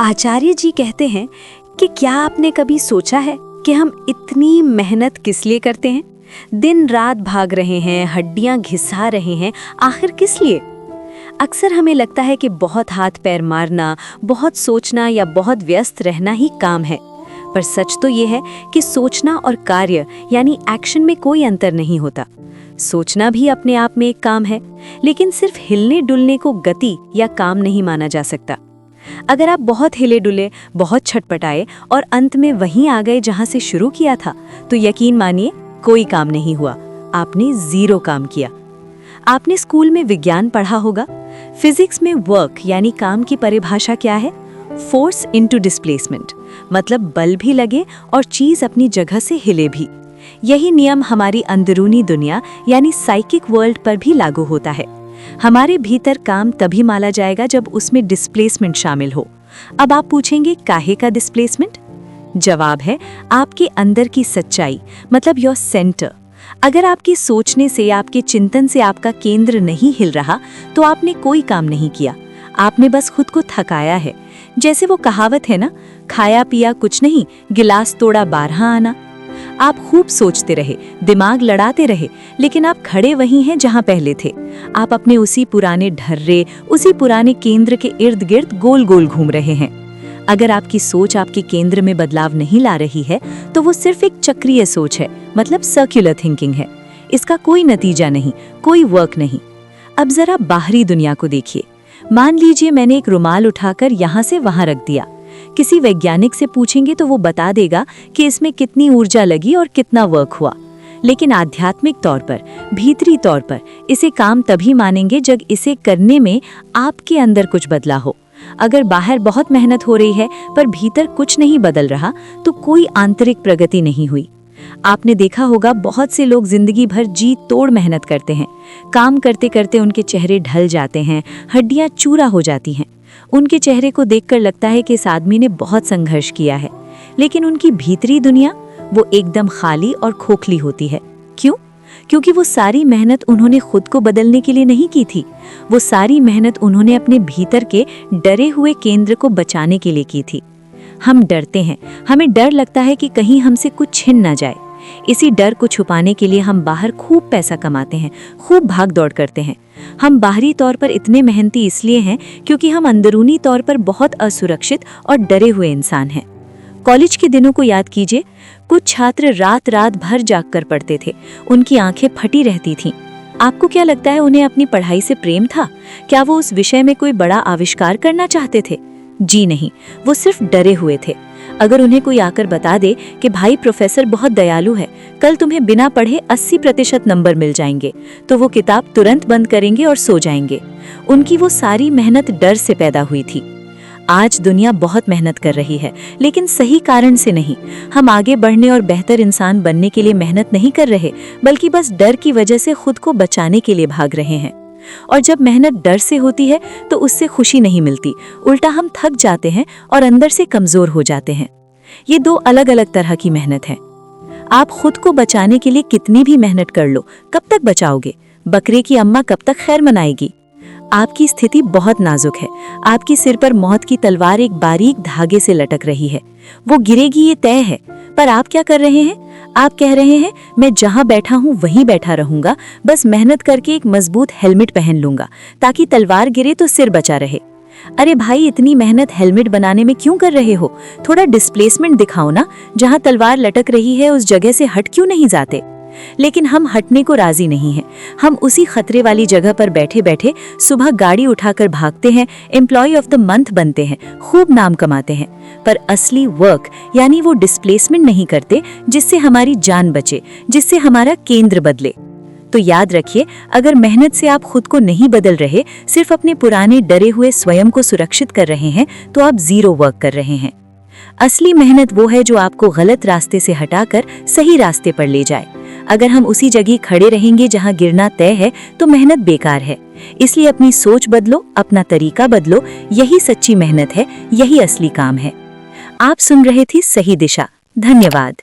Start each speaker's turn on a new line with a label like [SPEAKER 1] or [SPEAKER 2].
[SPEAKER 1] आचार्य जी कहते हैं कि क्या आपने कभी सोचा है कि हम इतनी मेहनत किस लिए करते हैं? दिन रात भाग रहे हैं, हड्डियां घिसा रहे हैं, आखिर किस लिए? अक्सर हमें लगता है कि बहुत हाथ पैर मारना, बहुत सोचना या बहुत व्यस्त रहना ही काम है। पर सच तो ये है कि सोचना और कार्य यानी एक्शन में कोई अंतर नहीं होता। सोचना भी अपने आप में एक काम है, लेकिन सिर्फ हिलने डुलने को गति या काम नहीं माना जा सकता। अगर आप बहुत हिले डुले, बहुत छटपटाए और अंत में वहीं आ गए जहां से शुरू किया था, तो यकीन मानिए कोई काम नहीं हुआ, आपने जीरो काम किया। आपने स्कूल में विज्ञान पढ़ा होगा। फिजिक्स में वर्क यानी काम की परिभाषा क्या है? फोर्स इनटू डिस्प्लेसमेंट, मतलब बल भी लगे और चीज अपनी जगह से हिले भी। यही नियम हमारी अंदरूनी दुनिया यानी साइकिक वर्ल्ड पर भी लागू होता है। हमारे भीतर काम तभी माना जाएगा जब उसमें डिस्प्लेसमेंट शामिल हो। अब आप पूछेंगे काहे का डिस्प्लेसमेंट? जवाब है आपके अंदर की सच्चाई, मतलब योर सेंटर। अगर आपकी सोचने से, आपके चिंतन से आपका केंद्र नहीं हिल रहा, तो आपने कोई काम नहीं किया, आपने बस खुद को थकाया है। जैसे वो कहावत है ना, खाया पिया कुछ नहीं, गिलास तोड़ा 12 आना। आप खूब सोचते रहे, दिमाग लड़ाते रहे, लेकिन आप खड़े वहीं हैं जहां पहले थे। आप अपने उसी पुराने ढर्रे, उसी पुराने केंद्र के इर्द गिर्द गोल गोल घूम रहे हैं। अगर आपकी सोच आपके केंद्र में बदलाव नहीं ला रही है, तो वो सिर्फ एक चक्रीय सोच है, मतलब सर्कुलर थिंकिंग है। इसका कोई नतीजा नहीं, कोई वर्क नहीं। अब जरा बाहरी दुनिया को देखिए। मान लीजिए मैंने एक रुमाल उठाकर यहाँ से वहां रख दिया। किसी वैज्ञानिक से पूछेंगे तो वो बता देगा कि इसमें कितनी ऊर्जा लगी और कितना वर्क हुआ। लेकिन आध्यात्मिक तौर पर, भीतरी तौर पर इसे काम तभी मानेंगे जब इसे करने में आपके अंदर कुछ बदला हो। अगर बाहर बहुत मेहनत हो रही है पर भीतर कुछ नहीं बदल रहा, तो कोई आंतरिक प्रगति नहीं हुई। आपने देखा होगा बहुत से लोग जिंदगी भर जी तोड़ मेहनत करते हैं। काम करते करते उनके चेहरे ढल जाते हैं, हड्डियां चूरा हो जाती हैं। उनके चेहरे को देखकर लगता है कि इस आदमी ने बहुत संघर्ष किया है, लेकिन उनकी भीतरी दुनिया वो एकदम खाली और खोखली होती है। क्यों? क्योंकि वो सारी मेहनत उन्होंने खुद को बदलने के लिए नहीं की थी। वो सारी मेहनत उन्होंने अपने भीतर के डरे हुए केंद्र को बचाने के लिए की थी। हम डरते हैं, हमें डर लगता है कि कहीं हमसे कुछ छिन ना जाए। इसी डर को छुपाने के लिए हम बाहर खूब पैसा कमाते हैं, खूब भाग दौड़ करते हैं। हम बाहरी तौर पर इतने मेहनती इसलिए हैं क्योंकि हम अंदरूनी तौर पर बहुत असुरक्षित और डरे हुए इंसान हैं। कॉलेज के दिनों को याद कीजिए। कुछ छात्र रात रात भर जाग कर पढ़ते थे, उनकी आंखें फटी रहती थीं। आपको क्या लगता है उन्हें अपनी पढ़ाई से प्रेम था? क्या वो उस विषय में कोई बड़ा आविष्कार करना चाहते थे? जी नहीं, वो सिर्फ डरे हुए थे। अगर उन्हें कोई आकर बता दे कि भाई प्रोफेसर बहुत दयालु है, कल तुम्हें बिना पढ़े 80% नंबर मिल जाएंगे, तो वो किताब तुरंत बंद करेंगे और सो जाएंगे। उनकी वो सारी मेहनत डर से पैदा हुई थी। आज दुनिया बहुत मेहनत कर रही है, लेकिन सही कारण से नहीं। हम आगे बढ़ने और बेहतर इंसान बनने के लिए मेहनत नहीं कर रहे, बल्कि बस डर की वजह से खुद को बचाने के लिए भाग रहे हैं। और जब मेहनत डर से होती है तो उससे खुशी नहीं मिलती, उल्टा हम थक जाते हैं और अंदर से कमजोर हो जाते हैं। ये दो अलग अलग तरह की मेहनत है। आप खुद को बचाने के लिए कितनी भी मेहनत कर लो, कब तक बचाओगे? बकरे की अम्मा कब तक खैर मनाएगी? आपकी स्थिति बहुत नाजुक है। आपकी सिर पर मौत की तलवार एक बारीक धागे से लटक रही है। वो गिरेगी ये तय है, पर आप क्या कर रहे हैं? आप कह रहे हैं मैं जहां बैठा हूं वहीं बैठा रहूंगा, बस मेहनत करके एक मजबूत हेलमेट पहन लूंगा ताकि तलवार गिरे तो सिर बचा रहे। अरे भाई, इतनी मेहनत हेलमेट बनाने में क्यों कर रहे हो? थोड़ा डिस्प्लेसमेंट दिखाओ ना। जहां तलवार लटक रही है उस जगह से हट क्यों नहीं जाते? लेकिन हम हटने को राजी नहीं हैं। हम उसी खतरे वाली जगह पर बैठे बैठे सुबह गाड़ी उठाकर भागते हैं, एम्प्लॉय ऑफ द मंथ बनते हैं, खूब नाम कमाते हैं, पर असली वर्क यानी वो डिस्प्लेसमेंट नहीं करते जिससे हमारी जान बचे, जिससे हमारा केंद्र बदले। तो याद रखिए, अगर मेहनत से आप खुद को नहीं बदल रहे, सिर्फ अपने पुराने डरे हुए स्वयं को सुरक्षित कर रहे हैं, तो आप जीरो वर्क कर रहे हैं। असली मेहनत वो है जो आपको गलत रास्ते से हटाकर सही रास्ते पर ले जाए। अगर हम उसी जगह खड़े रहेंगे जहां गिरना तय है, तो मेहनत बेकार है। इसलिए अपनी सोच बदलो, अपना तरीका बदलो। यही सच्ची मेहनत है, यही असली काम है। आप सुन रहे थे सही दिशा। धन्यवाद।